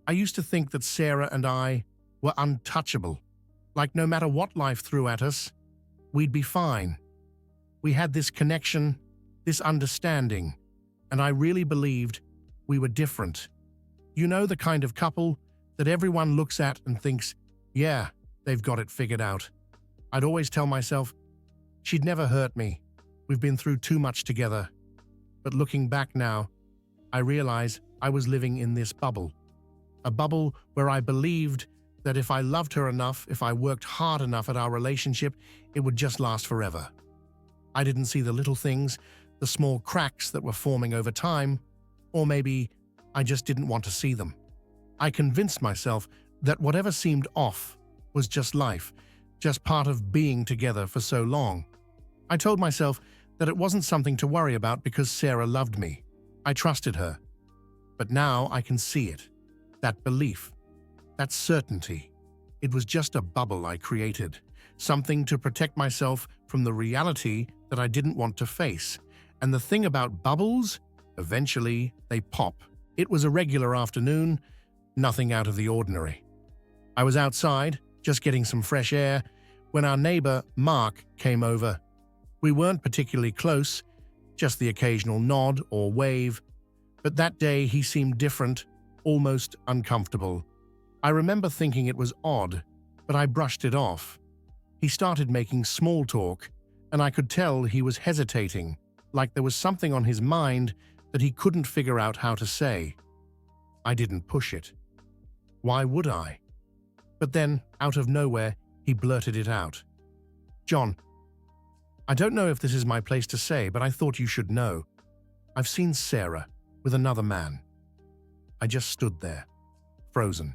I used to think that Sarah and I were untouchable. Like no matter what life threw at us, we'd be fine. We had this connection, this understanding, and I really believed we were different. You know, the kind of couple that everyone looks at and thinks, yeah, they've got it figured out. I'd always tell myself, she'd never hurt me. We've been through too much together. But looking back now, I realize I was living in this bubble. A bubble where I believed that if I loved her enough, if I worked hard enough at our relationship, it would just last forever. I didn't see the little things, the small cracks that were forming over time, or maybe I just didn't want to see them. I convinced myself that whatever seemed off was just life, just part of being together for so long. I told myself that it wasn't something to worry about because Sarah loved me. I trusted her. But now I can see it. That belief, that certainty. It was just a bubble I created, something to protect myself from the reality that I didn't want to face. And the thing about bubbles, eventually they pop. It was a regular afternoon, nothing out of the ordinary. I was outside, just getting some fresh air, when our neighbor, Mark, came over. We weren't particularly close, just the occasional nod or wave, but that day he seemed different, almost uncomfortable. I remember thinking it was odd, but I brushed it off. He started making small talk, and I could tell he was hesitating, like there was something on his mind that he couldn't figure out how to say. I didn't push it. Why would I? But then, out of nowhere, he blurted it out. "John, I don't know if this is my place to say, but I thought you should know. I've seen Sarah with another man." I just stood there, frozen.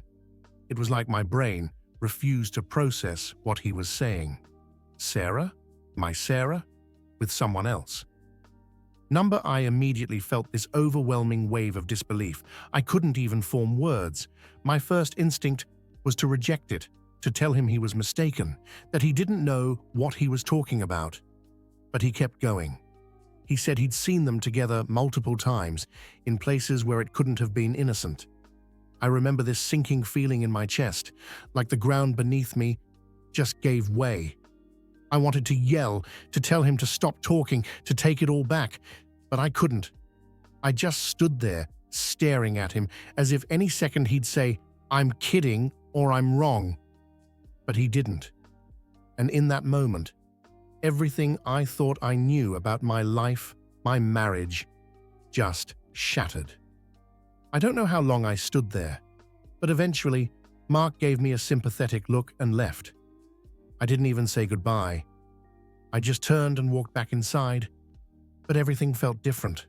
It was like my brain refused to process what he was saying. Sarah? My Sarah? With someone else? I immediately felt this overwhelming wave of disbelief. I couldn't even form words. My first instinct was to reject it, to tell him he was mistaken, that he didn't know what he was talking about. But he kept going. He said he'd seen them together multiple times, in places where it couldn't have been innocent. I remember this sinking feeling in my chest, like the ground beneath me just gave way. I wanted to yell, to tell him to stop talking, to take it all back, but I couldn't. I just stood there, staring at him, as if any second he'd say, "I'm kidding," or "I'm wrong." But he didn't. And in that moment, everything I thought I knew about my life, my marriage, just shattered. I don't know how long I stood there, but eventually, Mark gave me a sympathetic look and left. I didn't even say goodbye. I just turned and walked back inside, but everything felt different.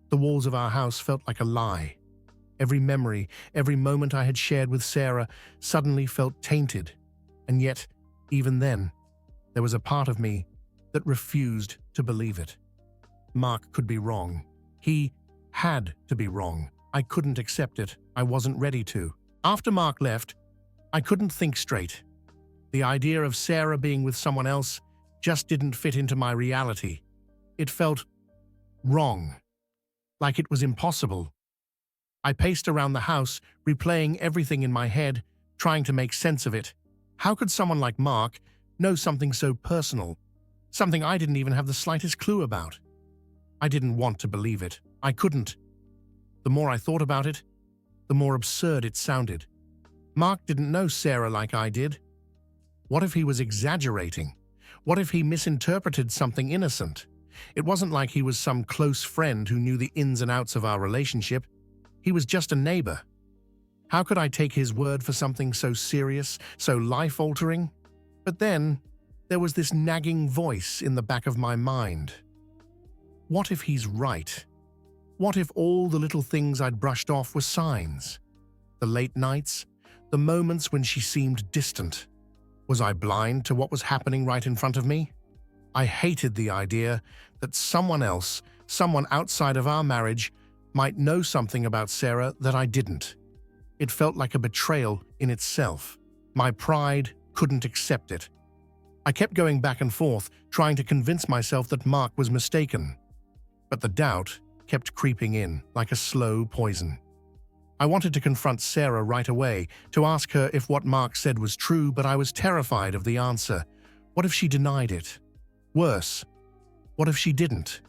The walls of our house felt like a lie. Every memory, every moment I had shared with Sarah suddenly felt tainted, and yet, even then, there was a part of me that refused to believe it. Mark could be wrong. He had to be wrong. I couldn't accept it. I wasn't ready to. After Mark left, I couldn't think straight. The idea of Sarah being with someone else just didn't fit into my reality. It felt wrong, like it was impossible. I paced around the house, replaying everything in my head, trying to make sense of it. How could someone like Mark know something so personal, something I didn't even have the slightest clue about? I didn't want to believe it. I couldn't. The more I thought about it, the more absurd it sounded. Mark didn't know Sarah like I did. What if he was exaggerating? What if he misinterpreted something innocent? It wasn't like he was some close friend who knew the ins and outs of our relationship. He was just a neighbor. How could I take his word for something so serious, so life-altering? But then, there was this nagging voice in the back of my mind. What if he's right? What if all the little things I'd brushed off were signs? The late nights, the moments when she seemed distant. Was I blind to what was happening right in front of me? I hated the idea that someone else, someone outside of our marriage, might know something about Sarah that I didn't. It felt like a betrayal in itself. My pride couldn't accept it. I kept going back and forth, trying to convince myself that Mark was mistaken. But the doubt kept creeping in like a slow poison. I wanted to confront Sarah right away, to ask her if what Mark said was true, but I was terrified of the answer. What if she denied it? Worse, what if she didn't?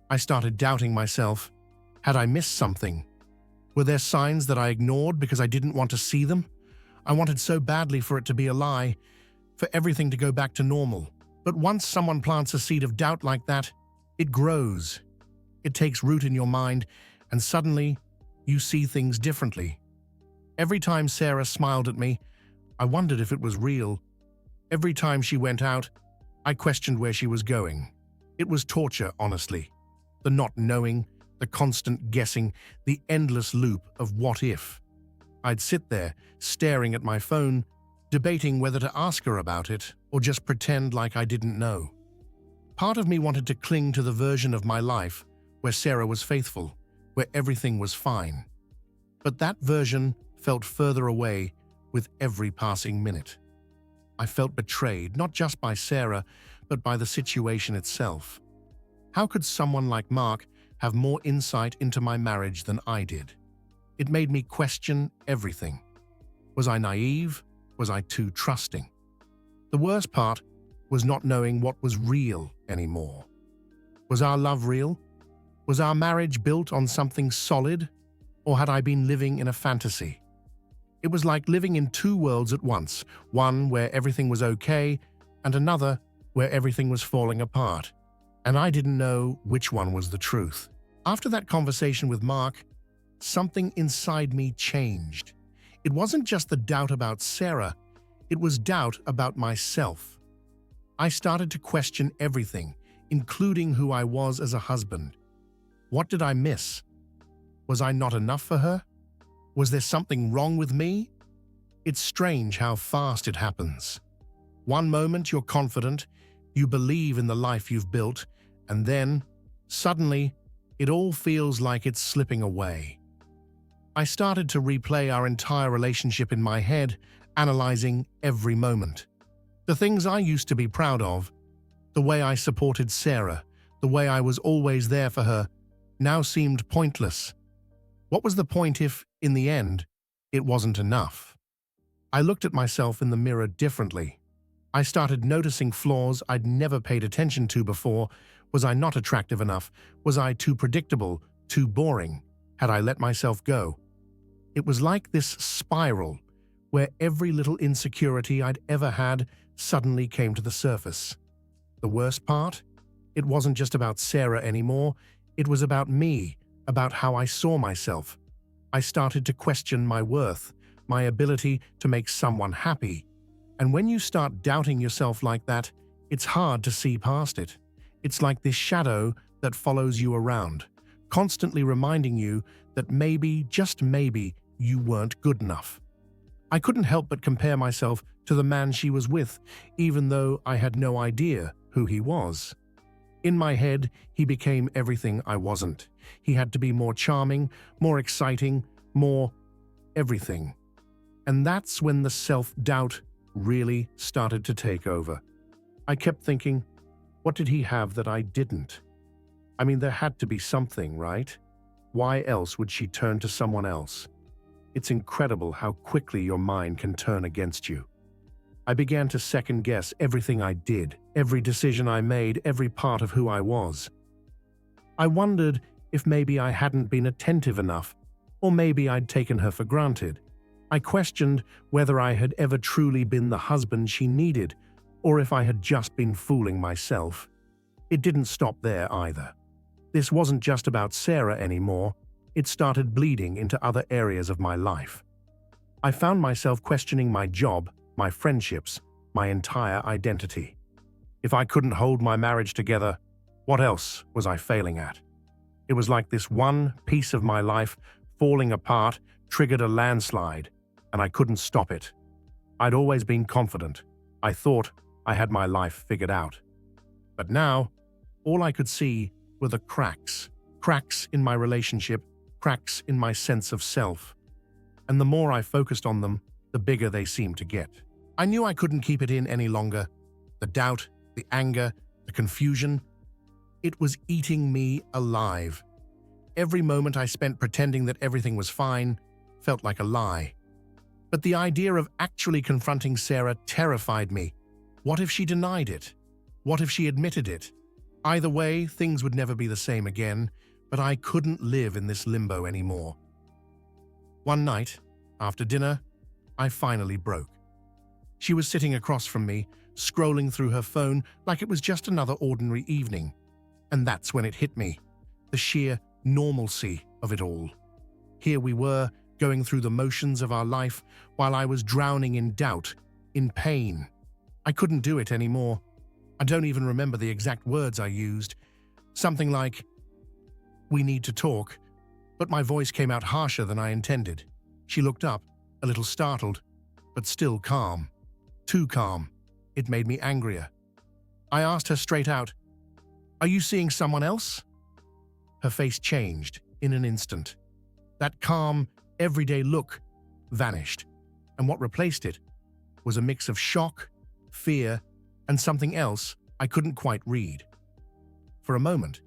I started doubting myself. Had I missed something? Were there signs that I ignored because I didn't want to see them? I wanted so badly for it to be a lie, for everything to go back to normal. But once someone plants a seed of doubt like that, it grows. It takes root in your mind, and suddenly, you see things differently. Every time Sarah smiled at me, I wondered if it was real. Every time she went out, I questioned where she was going. It was torture, honestly. The not knowing, the constant guessing, the endless loop of what if. I'd sit there, staring at my phone, debating whether to ask her about it or just pretend like I didn't know. Part of me wanted to cling to the version of my life where Sarah was faithful, where everything was fine. But that version felt further away with every passing minute. I felt betrayed, not just by Sarah, but by the situation itself. How could someone like Mark have more insight into my marriage than I did? It made me question everything. Was I naive? Was I too trusting? The worst part was not knowing what was real anymore. Was our love real? Was our marriage built on something solid? Or had I been living in a fantasy? It was like living in two worlds at once, one where everything was okay, and another where everything was falling apart. And I didn't know which one was the truth. After that conversation with Mark, something inside me changed. It wasn't just the doubt about Sarah, it was doubt about myself. I started to question everything, including who I was as a husband. What did I miss? Was I not enough for her? Was there something wrong with me? It's strange how fast it happens. One moment you're confident, you believe in the life you've built, and then, suddenly, it all feels like it's slipping away. I started to replay our entire relationship in my head, analyzing every moment. The things I used to be proud of, the way I supported Sarah, the way I was always there for her, now seemed pointless. What was the point if, in the end, it wasn't enough? I looked at myself in the mirror differently. I started noticing flaws I'd never paid attention to before. Was I not attractive enough? Was I too predictable, too boring? Had I let myself go? It was like this spiral where every little insecurity I'd ever had suddenly came to the surface. The worst part? It wasn't just about Sarah anymore. It was about me, about how I saw myself. I started to question my worth, my ability to make someone happy. And when you start doubting yourself like that, it's hard to see past it. It's like this shadow that follows you around, constantly reminding you that maybe, just maybe, you weren't good enough. I couldn't help but compare myself to the man she was with, even though I had no idea who he was. In my head, he became everything I wasn't. He had to be more charming, more exciting, more everything. And that's when the self-doubt really started to take over. I kept thinking, what did he have that I didn't? I mean, there had to be something, right? Why else would she turn to someone else? It's incredible how quickly your mind can turn against you. I began to second-guess everything I did, every decision I made, every part of who I was. I wondered if maybe I hadn't been attentive enough, or maybe I'd taken her for granted. I questioned whether I had ever truly been the husband she needed, or if I had just been fooling myself. It didn't stop there either. This wasn't just about Sarah anymore. It started bleeding into other areas of my life. I found myself questioning my job, my friendships, my entire identity. If I couldn't hold my marriage together, what else was I failing at? It was like this one piece of my life falling apart triggered a landslide, and I couldn't stop it. I'd always been confident. I thought I had my life figured out. But now, all I could see were the cracks. Cracks in my relationship, cracks in my sense of self. And the more I focused on them, the bigger they seemed to get. I knew I couldn't keep it in any longer. The doubt, the anger, the confusion. It was eating me alive. Every moment I spent pretending that everything was fine felt like a lie. But the idea of actually confronting Sarah terrified me. What if she denied it? What if she admitted it? Either way, things would never be the same again, but I couldn't live in this limbo anymore. One night, after dinner, I finally broke. She was sitting across from me, scrolling through her phone like it was just another ordinary evening. And that's when it hit me, the sheer normalcy of it all. Here we were, going through the motions of our life while I was drowning in doubt, in pain. I couldn't do it anymore. I don't even remember the exact words I used. Something like, "We need to talk," but my voice came out harsher than I intended. She looked up, a little startled, but still calm. Too calm. It made me angrier. I asked her straight out, "Are you seeing someone else?" Her face changed in an instant. That calm, everyday look vanished, and what replaced it was a mix of shock, fear, and something else I couldn't quite read. For a moment,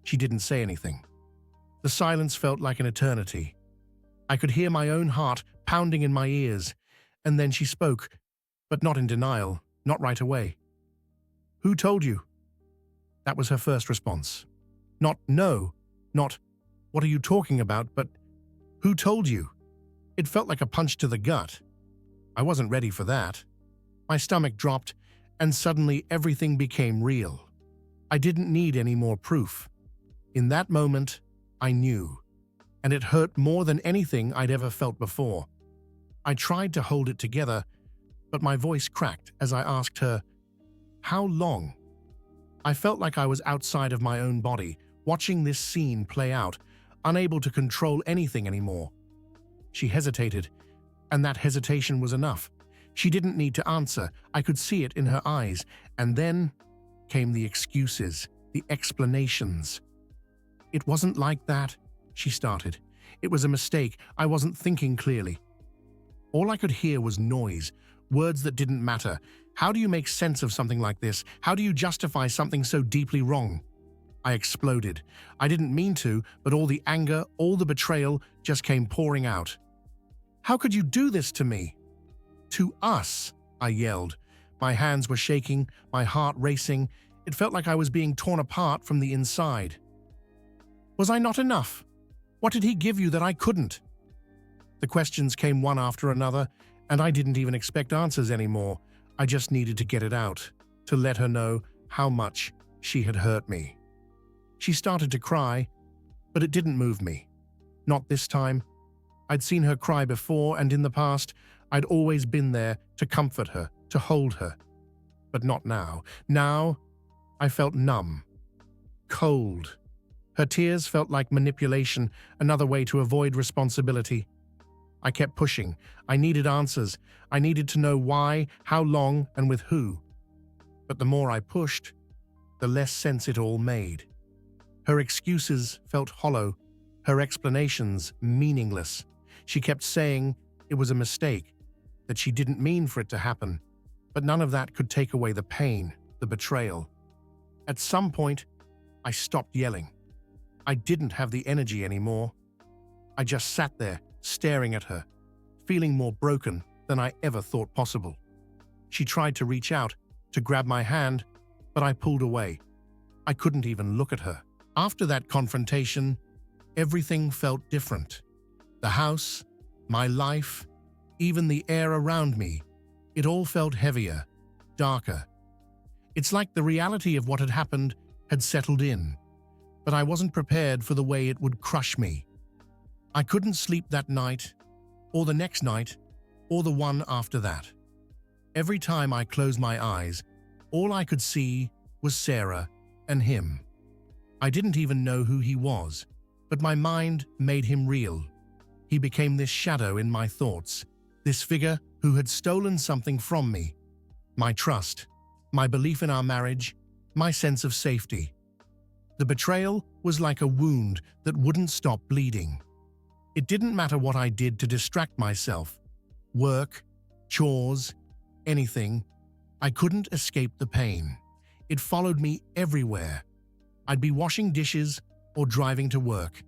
she didn't say anything. The silence felt like an eternity. I could hear my own heart pounding in my ears, and then she spoke, but not in denial, not right away. "Who told you?" That was her first response. Not "no," not "what are you talking about," but "who told you?" It felt like a punch to the gut. I wasn't ready for that. My stomach dropped, and suddenly everything became real. I didn't need any more proof. In that moment, I knew, and it hurt more than anything I'd ever felt before. I tried to hold it together, but my voice cracked as I asked her, "How long?" I felt like I was outside of my own body, watching this scene play out, unable to control anything anymore. She hesitated, and that hesitation was enough. She didn't need to answer. I could see it in her eyes, and then came the excuses, the explanations. "It wasn't like that," she started. "It was a mistake. I wasn't thinking clearly." All I could hear was noise, words that didn't matter. How do you make sense of something like this? How do you justify something so deeply wrong? I exploded. I didn't mean to, but all the anger, all the betrayal just came pouring out. "How could you do this to me?" "To us," I yelled. My hands were shaking, my heart racing. It felt like I was being torn apart from the inside. "Was I not enough? What did he give you that I couldn't?" The questions came one after another, and I didn't even expect answers anymore. I just needed to get it out, to let her know how much she had hurt me. She started to cry, but it didn't move me. Not this time. I'd seen her cry before, and in the past, I'd always been there to comfort her, to hold her. But not now. Now, I felt numb, cold. Her tears felt like manipulation, another way to avoid responsibility. I kept pushing. I needed answers. I needed to know why, how long, and with who. But the more I pushed, the less sense it all made. Her excuses felt hollow, her explanations meaningless. She kept saying it was a mistake, that she didn't mean for it to happen, but none of that could take away the pain, the betrayal. At some point, I stopped yelling. I didn't have the energy anymore. I just sat there, staring at her, feeling more broken than I ever thought possible. She tried to reach out, to grab my hand, but I pulled away. I couldn't even look at her. After that confrontation, everything felt different. The house, my life, even the air around me, it all felt heavier, darker. It's like the reality of what had happened had settled in, but I wasn't prepared for the way it would crush me. I couldn't sleep that night, or the next night, or the one after that. Every time I closed my eyes, all I could see was Sarah and him. I didn't even know who he was, but my mind made him real. He became this shadow in my thoughts, this figure who had stolen something from me. My trust, my belief in our marriage, my sense of safety. The betrayal was like a wound that wouldn't stop bleeding. It didn't matter what I did to distract myself. Work, chores, anything. I couldn't escape the pain. It followed me everywhere. I'd be washing dishes or driving to work,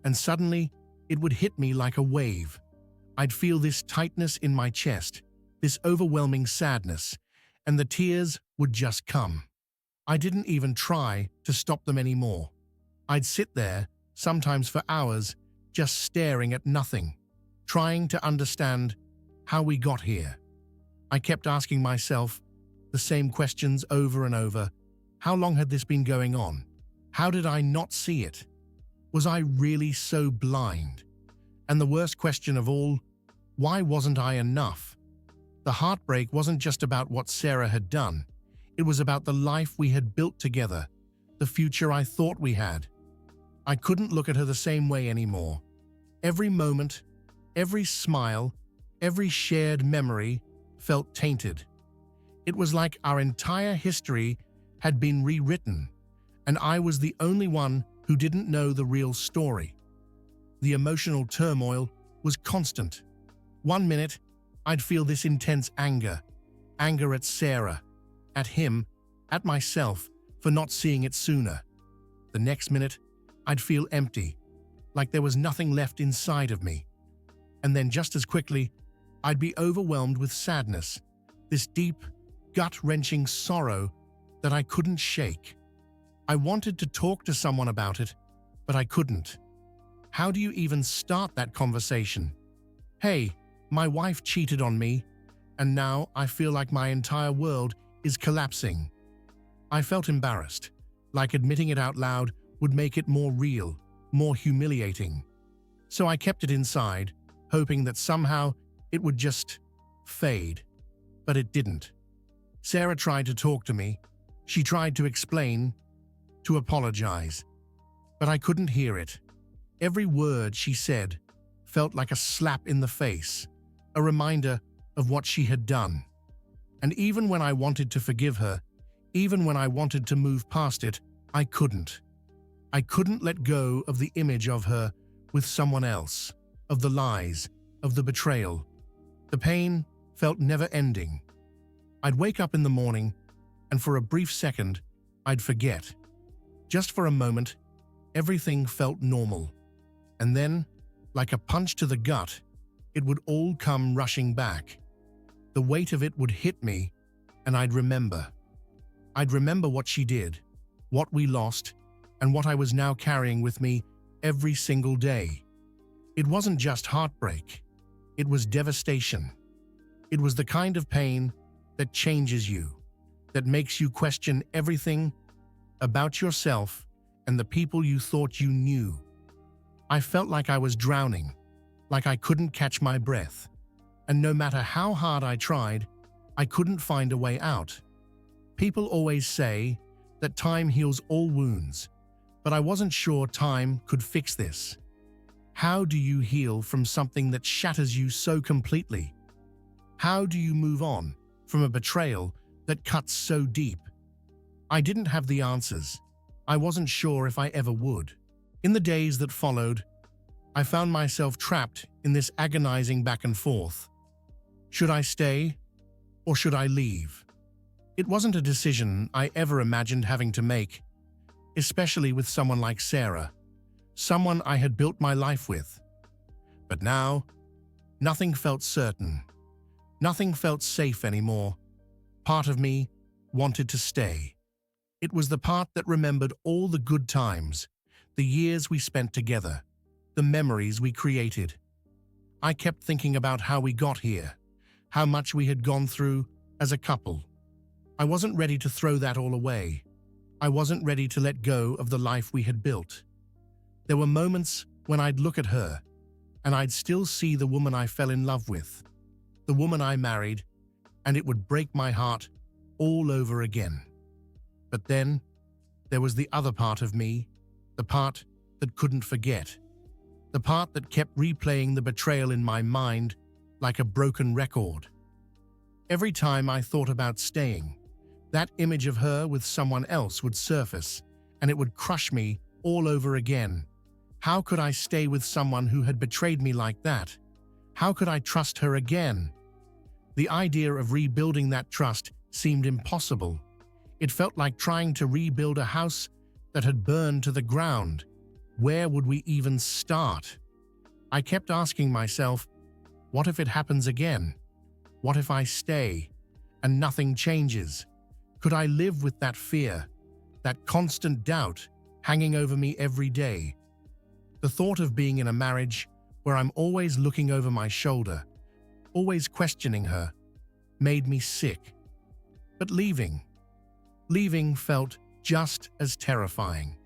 and suddenly it would hit me like a wave. I'd feel this tightness in my chest, this overwhelming sadness, and the tears would just come. I didn't even try to stop them anymore. I'd sit there, sometimes for hours, just staring at nothing, trying to understand how we got here. I kept asking myself the same questions over and over. How long had this been going on? How did I not see it? Was I really so blind? And the worst question of all, why wasn't I enough? The heartbreak wasn't just about what Sarah had done. It was about the life we had built together, the future I thought we had. I couldn't look at her the same way anymore. Every moment, every smile, every shared memory felt tainted. It was like our entire history had been rewritten, and I was the only one who didn't know the real story. The emotional turmoil was constant. One minute, I'd feel this intense anger at Sarah, at him, at myself for not seeing it sooner. The next minute, I'd feel empty, like there was nothing left inside of me. And then just as quickly, I'd be overwhelmed with sadness, this deep, gut-wrenching sorrow that I couldn't shake. I wanted to talk to someone about it, but I couldn't. How do you even start that conversation? Hey, my wife cheated on me, and now I feel like my entire world is collapsing. I felt embarrassed, like admitting it out loud would make it more real, more humiliating. So I kept it inside, hoping that somehow it would just fade. But it didn't. Sarah tried to talk to me. She tried to explain, to apologize. But I couldn't hear it. Every word she said felt like a slap in the face, a reminder of what she had done. And even when I wanted to forgive her, even when I wanted to move past it, I couldn't. I couldn't let go of the image of her with someone else, of the lies, of the betrayal. The pain felt never-ending. I'd wake up in the morning, and for a brief second, I'd forget. Just for a moment, everything felt normal. And then, like a punch to the gut, it would all come rushing back. The weight of it would hit me, and I'd remember. I'd remember what she did, what we lost, and what I was now carrying with me every single day. It wasn't just heartbreak. It was devastation. It was the kind of pain that changes you, that makes you question everything about yourself and the people you thought you knew. I felt like I was drowning, like I couldn't catch my breath. And no matter how hard I tried, I couldn't find a way out. People always say that time heals all wounds, but I wasn't sure time could fix this. How do you heal from something that shatters you so completely? How do you move on from a betrayal that cuts so deep? I didn't have the answers. I wasn't sure if I ever would. In the days that followed, I found myself trapped in this agonizing back and forth. Should I stay or should I leave? It wasn't a decision I ever imagined having to make, especially with someone like Sarah, someone I had built my life with. But now, nothing felt certain. Nothing felt safe anymore. Part of me wanted to stay. It was the part that remembered all the good times, the years we spent together, the memories we created. I kept thinking about how we got here, how much we had gone through as a couple. I wasn't ready to throw that all away. I wasn't ready to let go of the life we had built. There were moments when I'd look at her, and I'd still see the woman I fell in love with, the woman I married, and it would break my heart all over again. But then, there was the other part of me, the part that couldn't forget, the part that kept replaying the betrayal in my mind like a broken record. Every time I thought about staying, that image of her with someone else would surface, and it would crush me all over again. How could I stay with someone who had betrayed me like that? How could I trust her again? The idea of rebuilding that trust seemed impossible. It felt like trying to rebuild a house that had burned to the ground, where would we even start? I kept asking myself, what if it happens again? What if I stay and nothing changes? Could I live with that fear, that constant doubt hanging over me every day? The thought of being in a marriage where I'm always looking over my shoulder, always questioning her, made me sick. But leaving felt just as terrifying.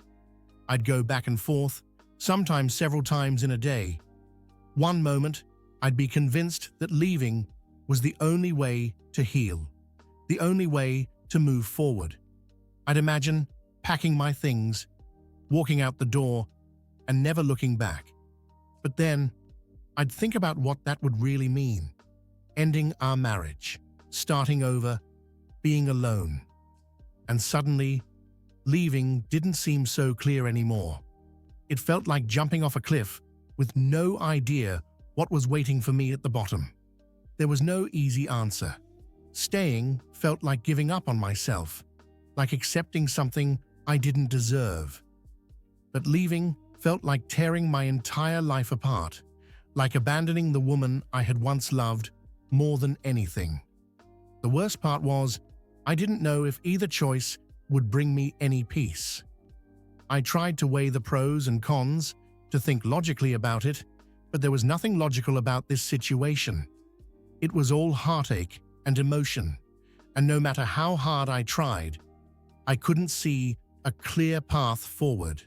I'd go back and forth, sometimes several times in a day. One moment, I'd be convinced that leaving was the only way to heal, the only way to move forward. I'd imagine packing my things, walking out the door, and never looking back. But then, I'd think about what that would really mean. Ending our marriage, starting over, being alone. And suddenly, leaving didn't seem so clear anymore. It felt like jumping off a cliff with no idea what was waiting for me at the bottom. There was no easy answer. Staying felt like giving up on myself, like accepting something I didn't deserve. But leaving felt like tearing my entire life apart, like abandoning the woman I had once loved more than anything. The worst part was, I didn't know if either choice would bring me any peace. I tried to weigh the pros and cons, to think logically about it, but there was nothing logical about this situation. It was all heartache and emotion, and no matter how hard I tried, I couldn't see a clear path forward.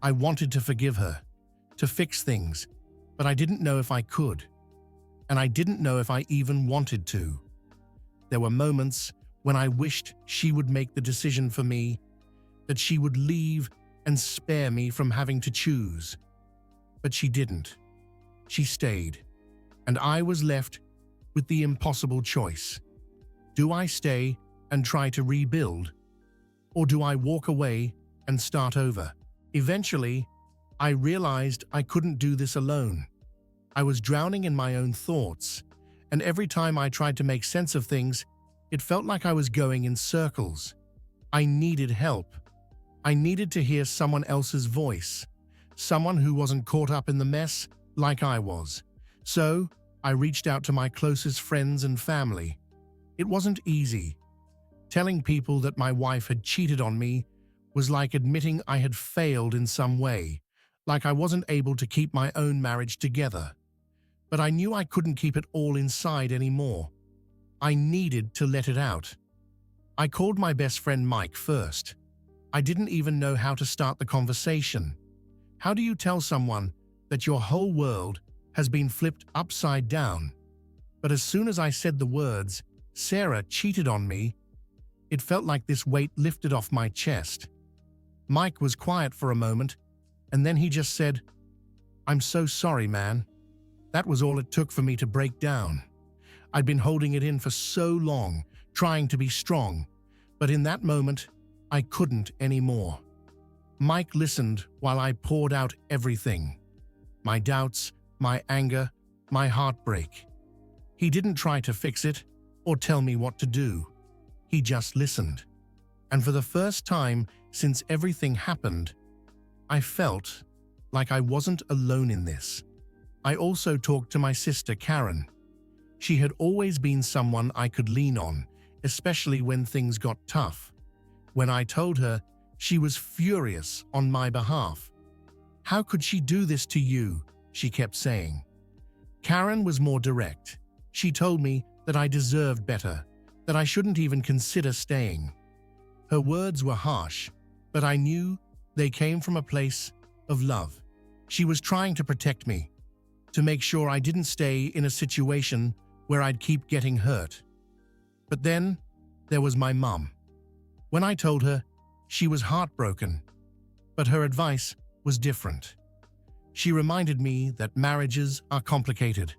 I wanted to forgive her, to fix things, but I didn't know if I could, and I didn't know if I even wanted to. There were moments when I wished she would make the decision for me, that she would leave and spare me from having to choose. But she didn't. She stayed, and I was left with the impossible choice. Do I stay and try to rebuild, or do I walk away and start over? Eventually, I realized I couldn't do this alone. I was drowning in my own thoughts, and every time I tried to make sense of things, it felt like I was going in circles. I needed help. I needed to hear someone else's voice, someone who wasn't caught up in the mess like I was. So, I reached out to my closest friends and family. It wasn't easy. Telling people that my wife had cheated on me was like admitting I had failed in some way, like I wasn't able to keep my own marriage together. But I knew I couldn't keep it all inside anymore. I needed to let it out. I called my best friend Mike first. I didn't even know how to start the conversation. How do you tell someone that your whole world has been flipped upside down? But as soon as I said the words, "Sarah cheated on me," it felt like this weight lifted off my chest. Mike was quiet for a moment, and then he just said, "I'm so sorry, man." That was all it took for me to break down. I'd been holding it in for so long, trying to be strong, but in that moment, I couldn't anymore. Mike listened while I poured out everything. My doubts, my anger, my heartbreak. He didn't try to fix it or tell me what to do. He just listened. And for the first time since everything happened, I felt like I wasn't alone in this. I also talked to my sister Karen. She had always been someone I could lean on, especially when things got tough. When I told her, she was furious on my behalf. "How could she do this to you?" she kept saying. Karen was more direct. She told me that I deserved better, that I shouldn't even consider staying. Her words were harsh, but I knew they came from a place of love. She was trying to protect me, to make sure I didn't stay in a situation where I'd keep getting hurt. But then, there was my mum. When I told her, she was heartbroken, but her advice was different. She reminded me that marriages are complicated,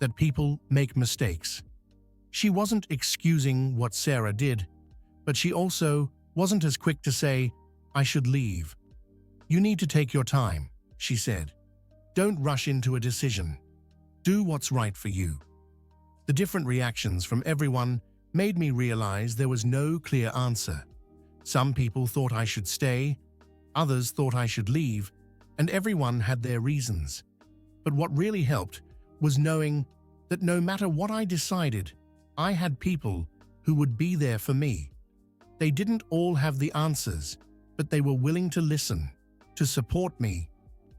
that people make mistakes. She wasn't excusing what Sarah did, but she also wasn't as quick to say, "I should leave." "You need to take your time," she said. "Don't rush into a decision. Do what's right for you." The different reactions from everyone made me realize there was no clear answer. Some people thought I should stay, others thought I should leave, and everyone had their reasons. But what really helped was knowing that no matter what I decided, I had people who would be there for me. They didn't all have the answers, but they were willing to listen, to support me,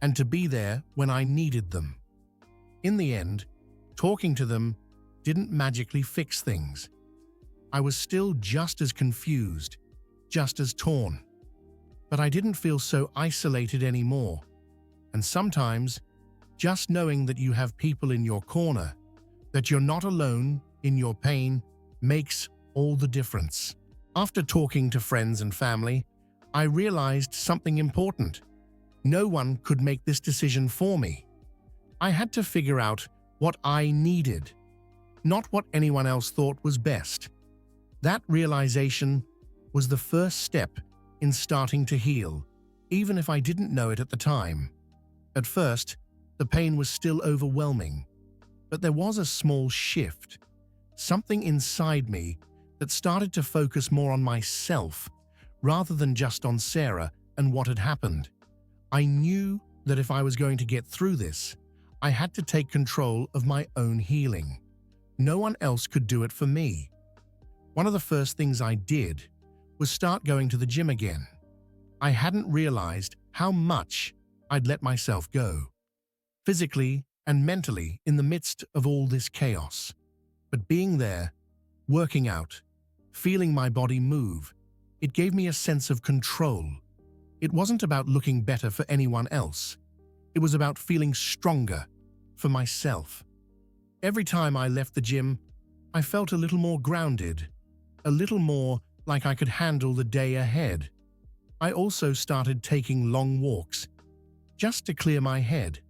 and to be there when I needed them. In the end, talking to them didn't magically fix things. I was still just as confused, just as torn. But I didn't feel so isolated anymore. And sometimes, just knowing that you have people in your corner, that you're not alone in your pain, makes all the difference. After talking to friends and family, I realized something important. No one could make this decision for me. I had to figure out what I needed, not what anyone else thought was best. That realization was the first step in starting to heal, even if I didn't know it at the time. At first, the pain was still overwhelming, but there was a small shift, something inside me that started to focus more on myself rather than just on Sarah and what had happened. I knew that if I was going to get through this, I had to take control of my own healing. No one else could do it for me. One of the first things I did was start going to the gym again. I hadn't realized how much I'd let myself go, physically and mentally, in the midst of all this chaos. But being there, working out, feeling my body move, it gave me a sense of control. It wasn't about looking better for anyone else. It was about feeling stronger for myself. Every time I left the gym, I felt a little more grounded, a little more like I could handle the day ahead. I also started taking long walks, just to clear my head.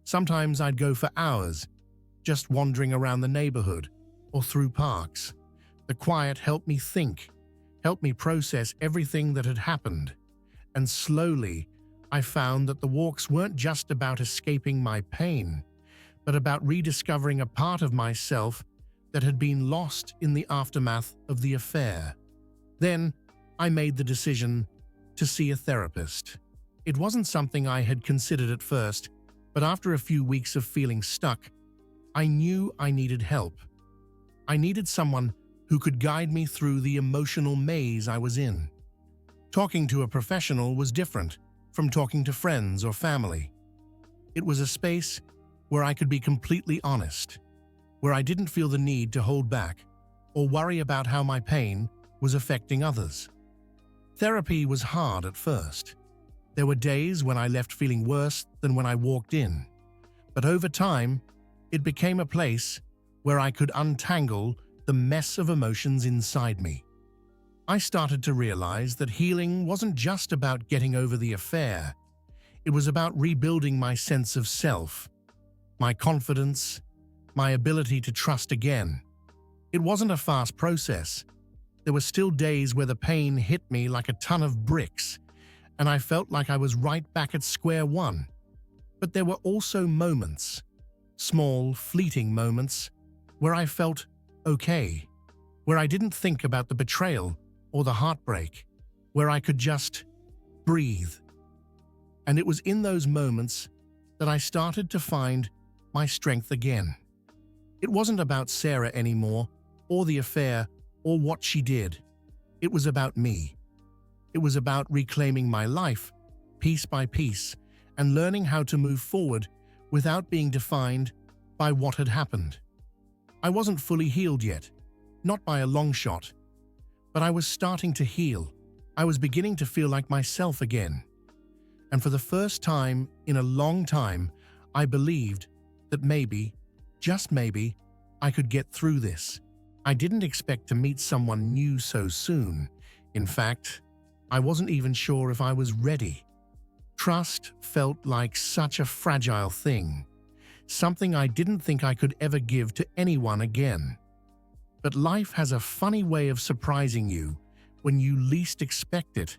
Sometimes I'd go for hours, just wandering around the neighborhood or through parks. The quiet helped me think, helped me process everything that had happened. And slowly, I found that the walks weren't just about escaping my pain, but about rediscovering a part of myself that had been lost in the aftermath of the affair. Then, I made the decision to see a therapist. It wasn't something I had considered at first, but after a few weeks of feeling stuck, I knew I needed help. I needed someone who could guide me through the emotional maze I was in. Talking to a professional was different from talking to friends or family. It was a space where I could be completely honest, where I didn't feel the need to hold back or worry about how my pain was affecting others. Therapy was hard at first. There were days when I left feeling worse than when I walked in. But over time, it became a place where I could untangle the mess of emotions inside me. I started to realize that healing wasn't just about getting over the affair. It was about rebuilding my sense of self, my confidence, my ability to trust again. It wasn't a fast process. There were still days where the pain hit me like a ton of bricks, and I felt like I was right back at square one. But there were also moments, small, fleeting moments, where I felt okay, where I didn't think about the betrayal or the heartbreak, where I could just breathe. And it was in those moments that I started to find my strength again. It wasn't about Sarah anymore, or the affair, or what she did. It was about me. It was about reclaiming my life, piece by piece, and learning how to move forward without being defined by what had happened. I wasn't fully healed yet, not by a long shot, but I was starting to heal. I was beginning to feel like myself again. And for the first time in a long time, I believed that maybe, just maybe, I could get through this. I didn't expect to meet someone new so soon. In fact, I wasn't even sure if I was ready. Trust felt like such a fragile thing, something I didn't think I could ever give to anyone again. But life has a funny way of surprising you when you least expect it.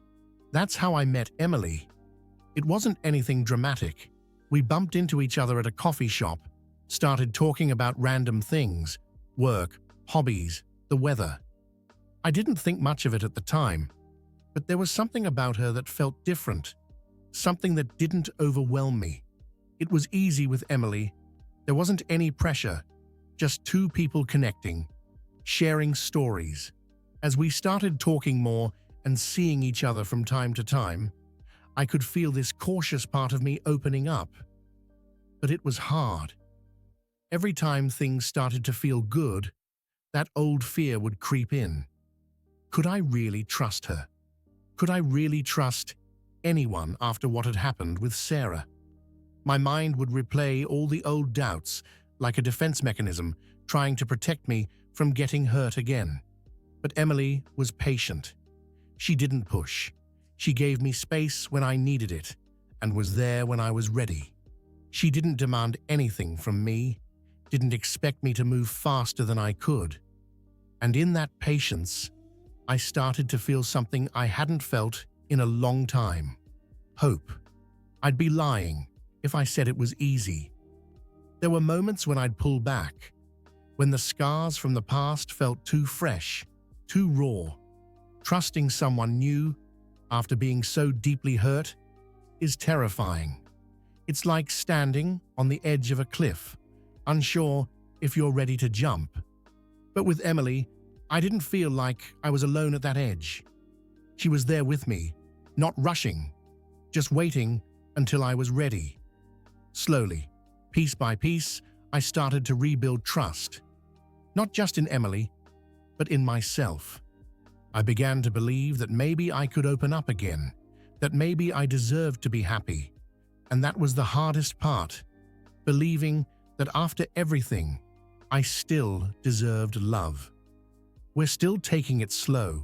That's how I met Emily. It wasn't anything dramatic. We bumped into each other at a coffee shop, started talking about random things, work, hobbies, the weather. I didn't think much of it at the time, but there was something about her that felt different. something that didn't overwhelm me. It was easy with Emily. There wasn't any pressure, just two people connecting, sharing stories. As we started talking more and seeing each other from time to time, I could feel this cautious part of me opening up. But it was hard. Every time things started to feel good, that old fear would creep in. Could I really trust her? Could I really trust anyone after what had happened with Sarah? My mind would replay all the old doubts like a defense mechanism trying to protect me from getting hurt again. But Emily was patient. She didn't push. She gave me space when I needed it and was there when I was ready. She didn't demand anything from me, didn't expect me to move faster than I could. And in that patience, I started to feel something I hadn't felt in a long time. Hope. I'd be lying if I said it was easy. There were moments when I'd pull back, when the scars from the past felt too fresh, too raw. Trusting someone new after being so deeply hurt is terrifying. It's like standing on the edge of a cliff, unsure if you're ready to jump. But with Emily, I didn't feel like I was alone at that edge. She was there with me, not rushing, just waiting until I was ready. Slowly, piece by piece, I started to rebuild trust. Not just in Emily, but in myself. I began to believe that maybe I could open up again, that maybe I deserved to be happy. And that was the hardest part, believing that after everything, I still deserved love. We're still taking it slow.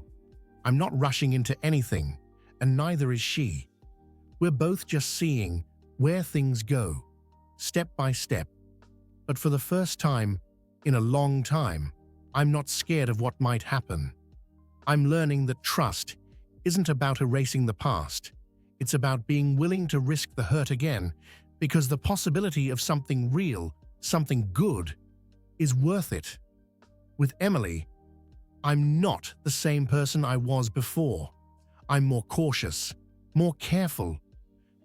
I'm not rushing into anything, and neither is she. We're both just seeing where things go, step by step. But for the first time in a long time, I'm not scared of what might happen. I'm learning that trust isn't about erasing the past. It's about being willing to risk the hurt again, because the possibility of something real, something good, is worth it. With Emily, I'm not the same person I was before. I'm more cautious, more careful,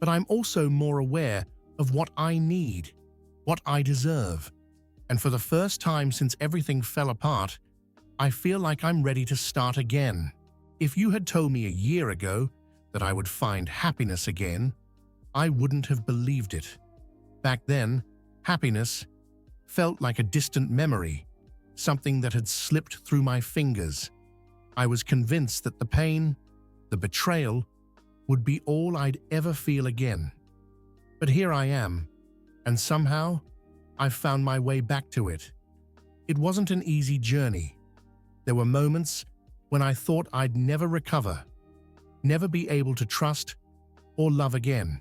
but I'm also more aware of what I need, what I deserve. And for the first time since everything fell apart, I feel like I'm ready to start again. If you had told me a year ago that I would find happiness again, I wouldn't have believed it. Back then, happiness felt like a distant memory, something that had slipped through my fingers. I was convinced that the pain, the betrayal, would be all I'd ever feel again. But here I am, and somehow I've found my way back to it. It wasn't an easy journey. There were moments when I thought I'd never recover, never be able to trust or love again.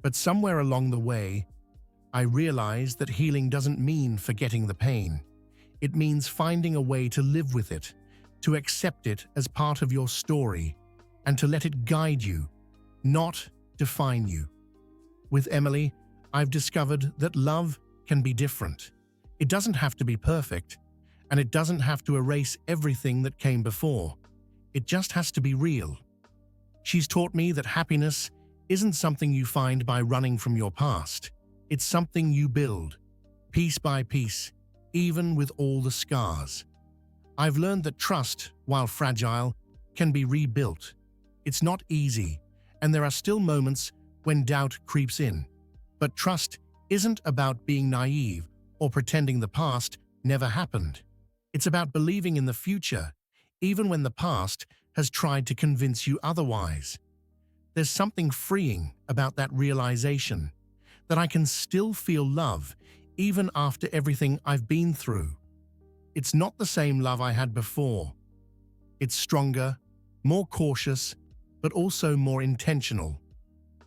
But somewhere along the way, I realized that healing doesn't mean forgetting the pain. It means finding a way to live with it, to accept it as part of your story, and to let it guide you, not define you. With Emily, I've discovered that love can be different. It doesn't have to be perfect, and it doesn't have to erase everything that came before. It just has to be real. She's taught me that happiness isn't something you find by running from your past. It's something you build, piece by piece, even with all the scars. I've learned that trust, while fragile, can be rebuilt. It's not easy, and there are still moments when doubt creeps in. But trust isn't about being naive or pretending the past never happened. It's about believing in the future, even when the past has tried to convince you otherwise. There's something freeing about that realization, that I can still feel love even after everything I've been through. It's not the same love I had before. It's stronger, more cautious, but also more intentional.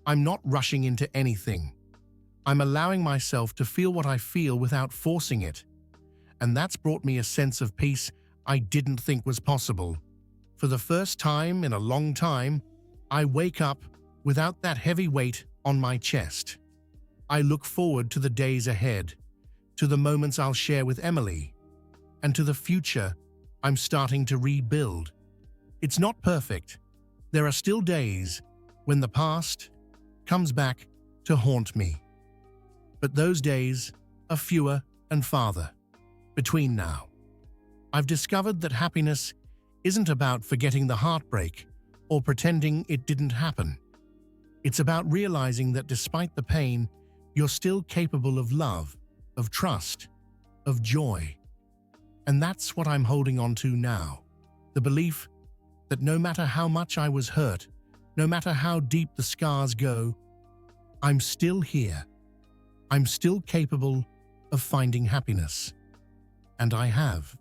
I'm not rushing into anything. I'm allowing myself to feel what I feel without forcing it. And that's brought me a sense of peace I didn't think was possible. For the first time in a long time, I wake up without that heavy weight on my chest. I look forward to the days ahead, to the moments I'll share with Emily, and to the future I'm starting to rebuild. It's not perfect. There are still days when the past comes back to haunt me. But those days are fewer and farther between now. I've discovered that happiness isn't about forgetting the heartbreak or pretending it didn't happen. It's about realizing that despite the pain, you're still capable of love, of trust, of joy. And that's what I'm holding on to now. The belief that no matter how much I was hurt, no matter how deep the scars go, I'm still here. I'm still capable of finding happiness. And I have.